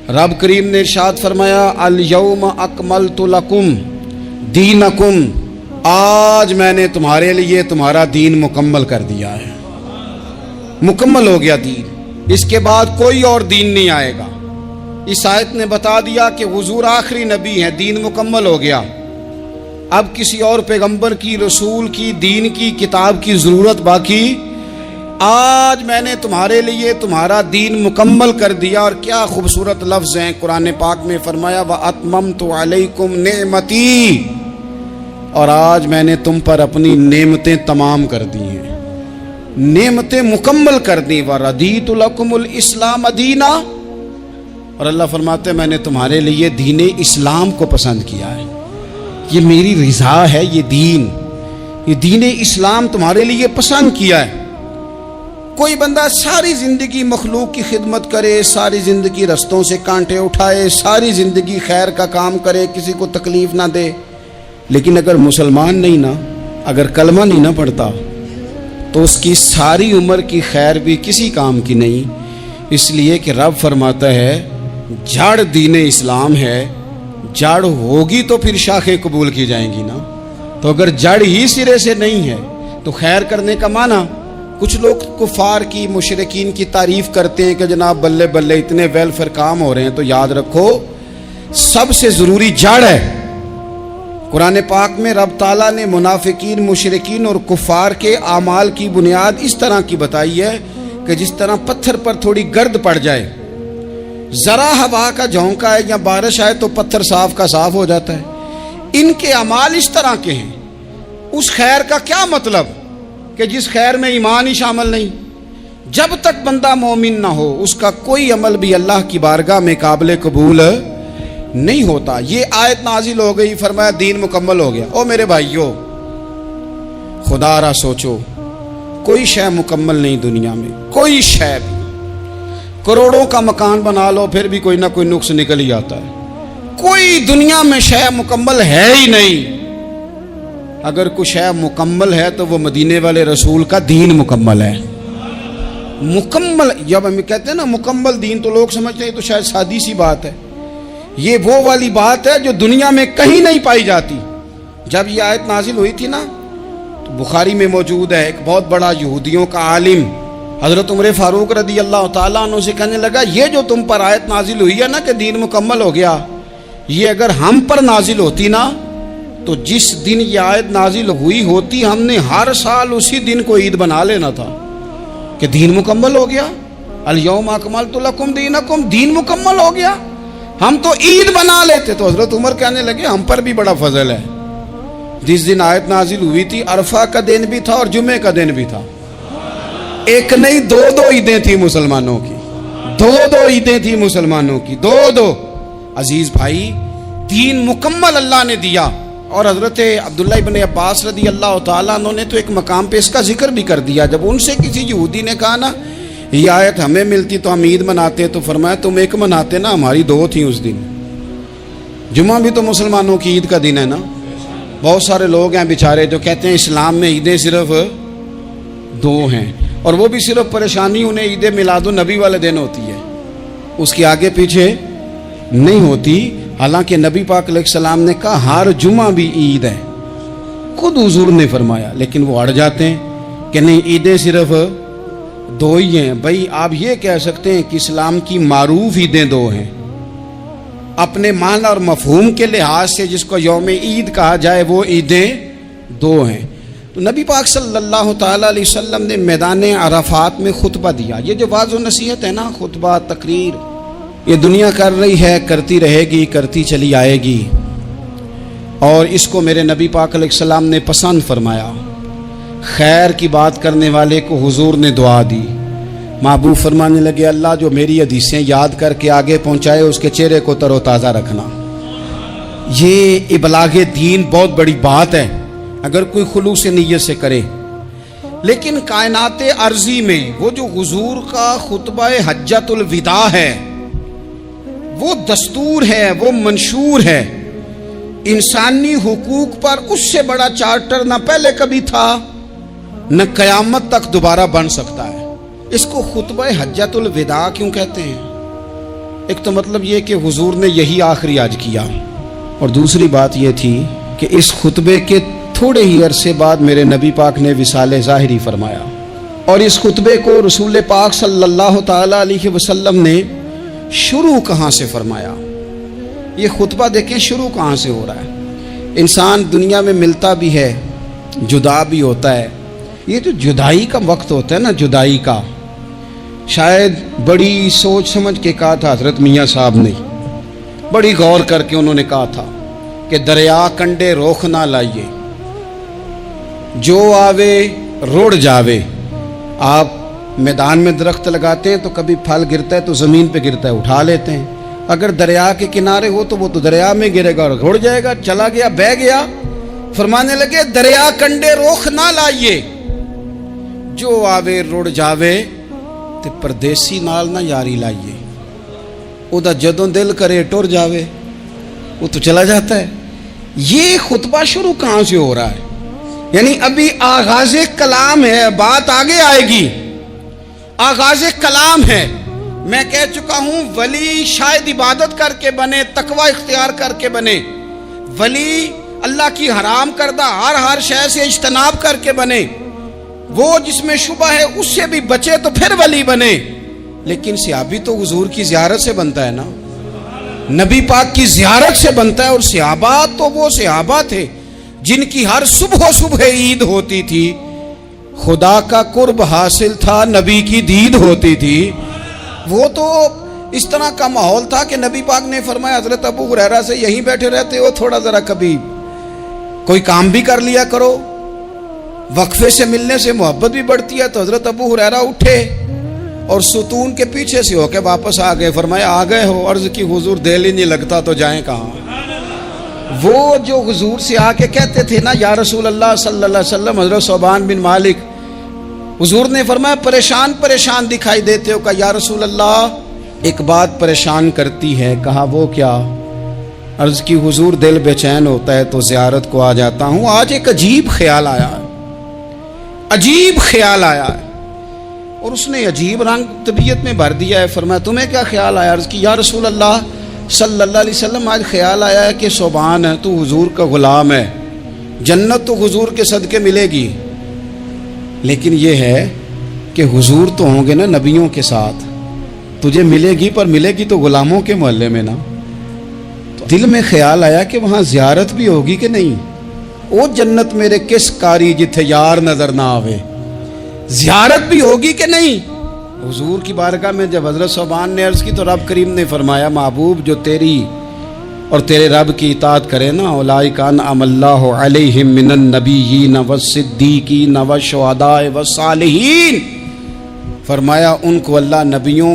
رب کریم نے ارشاد فرمایا الیوم اکملت لکم دینکم، آج میں نے تمہارے لیے تمہارا دین مکمل کر دیا ہے، مکمل ہو گیا دین، اس کے بعد کوئی اور دین نہیں آئے گا۔ اس آیت نے بتا دیا کہ حضور آخری نبی ہیں، دین مکمل ہو گیا، اب کسی اور پیغمبر کی، رسول کی، دین کی، کتاب کی ضرورت باقی۔ آج میں نے تمہارے لیے تمہارا دین مکمل کر دیا۔ اور کیا خوبصورت لفظ ہیں قرآن پاک میں فرمایا وَأَتْمَمْتُ عَلَيْكُمْ نِعْمَتِي، اور آج میں نے تم پر اپنی نعمتیں تمام کر دی ہیں، نعمتیں مکمل کر دی۔ وَرَضِيتُ لَكُمُ الْإِسْلَامَ دِينًا، اور اللہ فرماتے ہیں میں نے تمہارے لیے دین اسلام کو پسند کیا ہے، یہ میری رضا ہے، یہ دین اسلام تمہارے لیے پسند کیا ہے۔ کوئی بندہ ساری زندگی مخلوق کی خدمت کرے، ساری زندگی رستوں سے کانٹے اٹھائے، ساری زندگی خیر کا کام کرے، کسی کو تکلیف نہ دے، لیکن اگر مسلمان نہیں نا، اگر کلمہ نہیں نہ پڑھتا تو اس کی ساری عمر کی خیر بھی کسی کام کی نہیں۔ اس لیے کہ رب فرماتا ہے جڑ دین اسلام ہے، جڑ ہوگی تو پھر شاخیں قبول کی جائیں گی نا، تو اگر جڑ ہی سرے سے نہیں ہے تو خیر کرنے کا معنی۔ کچھ لوگ کفار کی، مشرکین کی تعریف کرتے ہیں کہ جناب بلے بلے اتنے ویلفیئر کام ہو رہے ہیں، تو یاد رکھو سب سے ضروری جڑ ہے۔ قرآن پاک میں رب تعالیٰ نے منافقین، مشرکین اور کفار کے اعمال کی بنیاد اس طرح کی بتائی ہے کہ جس طرح پتھر پر تھوڑی گرد پڑ جائے، ذرا ہوا کا جھونکا ہے یا بارش آئے تو پتھر صاف کا صاف ہو جاتا ہے۔ ان کے اعمال اس طرح کے ہیں۔ اس خیر کا کیا مطلب کہ جس خیر میں ایمان ہی شامل نہیں؟ جب تک بندہ مومن نہ ہو اس کا کوئی عمل بھی اللہ کی بارگاہ میں قابل قبول نہیں ہوتا۔ یہ آیت نازل ہو گئی، فرمایا دین مکمل ہو گیا۔ او میرے بھائیو، خدا را سوچو، کوئی شے مکمل نہیں دنیا میں، کوئی شے بھی۔ کروڑوں کا مکان بنا لو پھر بھی کوئی نہ کوئی نقص نکل ہی آتا ہے۔ کوئی دنیا میں شے مکمل ہے ہی نہیں۔ اگر کوئی شے مکمل ہے تو وہ مدینے والے رسول کا دین مکمل ہے۔ مکمل، جب ہم کہتے ہیں نا مکمل دین تو لوگ سمجھتے ہیں تو شاید سادی سی بات ہے۔ یہ وہ والی بات ہے جو دنیا میں کہیں نہیں پائی جاتی۔ جب یہ آیت نازل ہوئی تھی نا تو بخاری میں موجود ہے، ایک بہت بڑا یہودیوں کا عالم حضرت عمر فاروق رضی اللہ تعالیٰ عنہ سے کہنے لگا یہ جو تم پر آیت نازل ہوئی ہے نا کہ دین مکمل ہو گیا، یہ اگر ہم پر نازل ہوتی نا تو جس دن یہ آیت نازل ہوئی ہوتی ہم نے ہر سال اسی دن کو عید بنا لینا تھا کہ دین مکمل ہو گیا۔ الیوم اکملت لکم دینکم، دین مکمل ہو گیا، ہم تو عید بنا لیتے۔ تو حضرت عمر کہنے لگے ہم پر بھی بڑا فضل ہے، جس دن آیت نازل ہوئی تھی عرفہ کا دن بھی تھا اور جمعے کا دن بھی تھا، ایک نہیں دو عیدیں تھی مسلمانوں کی، دو عیدیں تھی مسلمانوں کی، دو۔ عزیز بھائی، دین مکمل اللہ نے دیا۔ اور حضرت عبداللہ ابن عباس رضی اللہ تعالیٰ عنہ نے تو ایک مقام پہ اس کا ذکر بھی کر دیا۔ جب ان سے کسی یہودی نے کہا نا یہ آیت ہمیں ملتی تو ہم عید مناتے، تو فرمایا تم ایک مناتے نا، ہماری دو تھیں اس دن۔ جمعہ بھی تو مسلمانوں کی عید کا دن ہے نا۔ بہت سارے لوگ ہیں بیچارے جو کہتے ہیں اسلام میں عیدیں صرف دو ہیں، اور وہ بھی صرف پریشانی انہیں عید میلاد النبی والے دن ہوتی ہے، اس کی آگے پیچھے نہیں ہوتی۔ حالانکہ نبی پاک علیہ السلام نے کہا ہر جمعہ بھی عید ہے، خود حضور نے فرمایا، لیکن وہ اڑ جاتے ہیں کہ نہیں عیدیں صرف دو ہی ہیں۔ بھائی آپ یہ کہہ سکتے ہیں کہ اسلام کی معروف عیدیں دو ہیں، اپنے معنی اور مفہوم کے لحاظ سے جس کو یوم عید کہا جائے وہ عیدیں دو ہیں۔ تو نبی پاک صلی اللہ تعالیٰ علیہ وسلم نے میدان عرفات میں خطبہ دیا۔ یہ جو واعظ و نصیحت ہے نا، خطبہ، تقریر، یہ دنیا کر رہی ہے، کرتی رہے گی، کرتی چلی آئے گی، اور اس کو میرے نبی پاک علیہ السلام نے پسند فرمایا۔ خیر کی بات کرنے والے کو حضور نے دعا دی۔ محبوب فرمانے لگے اللہ جو میری حدیثیں یاد کر کے آگے پہنچائے اس کے چہرے کو تر و تازہ رکھنا۔ یہ ابلاغ دین بہت بڑی بات ہے اگر کوئی خلوص نیت سے کرے۔ لیکن کائنات ارضی میں وہ جو حضور کا خطبہ حجۃ الوداع ہے، وہ دستور ہے، وہ منشور ہے۔ انسانی حقوق پر اس سے بڑا چارٹر نہ پہلے کبھی تھا نہ قیامت تک دوبارہ بن سکتا ہے۔ اس کو خطبہ حجۃ الوداع کیوں کہتے ہیں؟ ایک تو مطلب یہ کہ حضور نے یہی آخری آج کیا، اور دوسری بات یہ تھی کہ اس خطبے کے تھوڑے ہی عرصے بعد میرے نبی پاک نے وصال ظاہری فرمایا، اور اس خطبے کو رسول پاک صلی اللہ تعالیٰ علیہ وسلم نے شروع کہاں سے فرمایا؟ یہ خطبہ دیکھیں شروع کہاں سے ہو رہا ہے۔ انسان دنیا میں ملتا بھی ہے، جدا بھی ہوتا ہے، یہ جو جدائی کا وقت ہوتا ہے نا، جدائی کا، شاید بڑی سوچ سمجھ کے کہا تھا حضرت میاں صاحب نے، بڑی غور کر کے انہوں نے کہا تھا کہ دریا کنڈے روخ نہ لائیے، جو آوے روڑ جاوے۔ آپ میدان میں درخت لگاتے ہیں تو کبھی پھل گرتا ہے تو زمین پہ گرتا ہے، اٹھا لیتے ہیں، اگر دریا کے کنارے ہو تو وہ تو دریا میں گرے گا اور روڑ جائے گا، چلا گیا، بہہ گیا۔ فرمانے لگے دریا کنڈے روخ نہ لائیے، جو آوے روڑ جاوے، تے پردیسی نال نہ یاری لائیے، او دا جدوں دل کرے ٹر جاوے، وہ تو چلا جاتا ہے۔ یہ خطبہ شروع کہاں سے ہو رہا ہے؟ یعنی ابھی آغاز کلام ہے، بات آگے آئے گی، آغاز کلام ہے۔ میں کہہ چکا ہوں ولی شاید عبادت کر کے بنے، تقوی اختیار کر کے بنے، ولی اللہ کی حرام کردہ ہر شے سے اجتناب کر کے بنے، وہ جس میں شبہ ہے اس سے بھی بچے تو پھر ولی بنے۔ لیکن صحابی تو حضور کی زیارت سے بنتا ہے نا، نبی پاک کی زیارت سے بنتا ہے، اور صحابہ تو وہ صحابہ تھے جن کی ہر صبح عید ہوتی تھی، خدا کا قرب حاصل تھا، نبی کی دید ہوتی تھی۔ وہ تو اس طرح کا ماحول تھا کہ نبی پاک نے فرمایا حضرت ابو ہریرہ سے یہیں بیٹھے رہتے ہو، تھوڑا ذرا کبھی کوئی کام بھی کر لیا کرو، وقفے سے ملنے سے محبت بھی بڑھتی ہے۔ تو حضرت ابو ہریرہ اٹھے اور ستون کے پیچھے سے ہو کے واپس آ گئے، فرمایا آ گئے ہو؟ عرض کی حضور دل ہی نہیں لگتا تو جائیں کہاں؟ وہ جو حضور سے آ کے کہتے تھے نا یا رسول اللہ صلی اللہ علیہ وسلم، حضرت ثوبان بن مالک، حضور نے فرمایا پریشان دکھائی دیتے ہو، کہا یا رسول اللہ ایک بات پریشان کرتی ہے۔ کہا وہ کیا؟ عرض کی حضور دل بے چین ہوتا ہے تو زیارت کو آ جاتا ہوں، آج ایک عجیب خیال آیا ہے، عجیب خیال آیا ہے، اور اس نے عجیب رنگ طبیعت میں بھر دیا ہے۔ فرمایا تمہیں کیا خیال آیا؟ عرض کی یا رسول اللہ صلی اللہ علیہ وسلم آج خیال آیا ہے کہ ثوبان ہے، تو حضور کا غلام ہے، جنت تو حضور کے صدقے ملے گی، لیکن یہ ہے کہ حضور تو ہوں گے نا نبیوں کے ساتھ، تجھے ملے گی پر ملے گی تو غلاموں کے محلے میں نا۔ تو دل میں خیال آیا کہ وہاں زیارت بھی ہوگی کہ نہیں؟ او جنت میرے کس کاری جتھے یار نظر نہ آوے، زیارت بھی ہوگی کہ نہیں؟ حضور کی بارگاہ میں جب حضرت ثوبان نے عرض کی تو رب کریم نے فرمایا محبوب جو تیری اور تیرے رب کی اطاعت کرے نا، اولئک انعم اللہ علیہم من النبیین والصدیقین والشہداء والصالحین، فرمایا ان کو اللہ نبیوں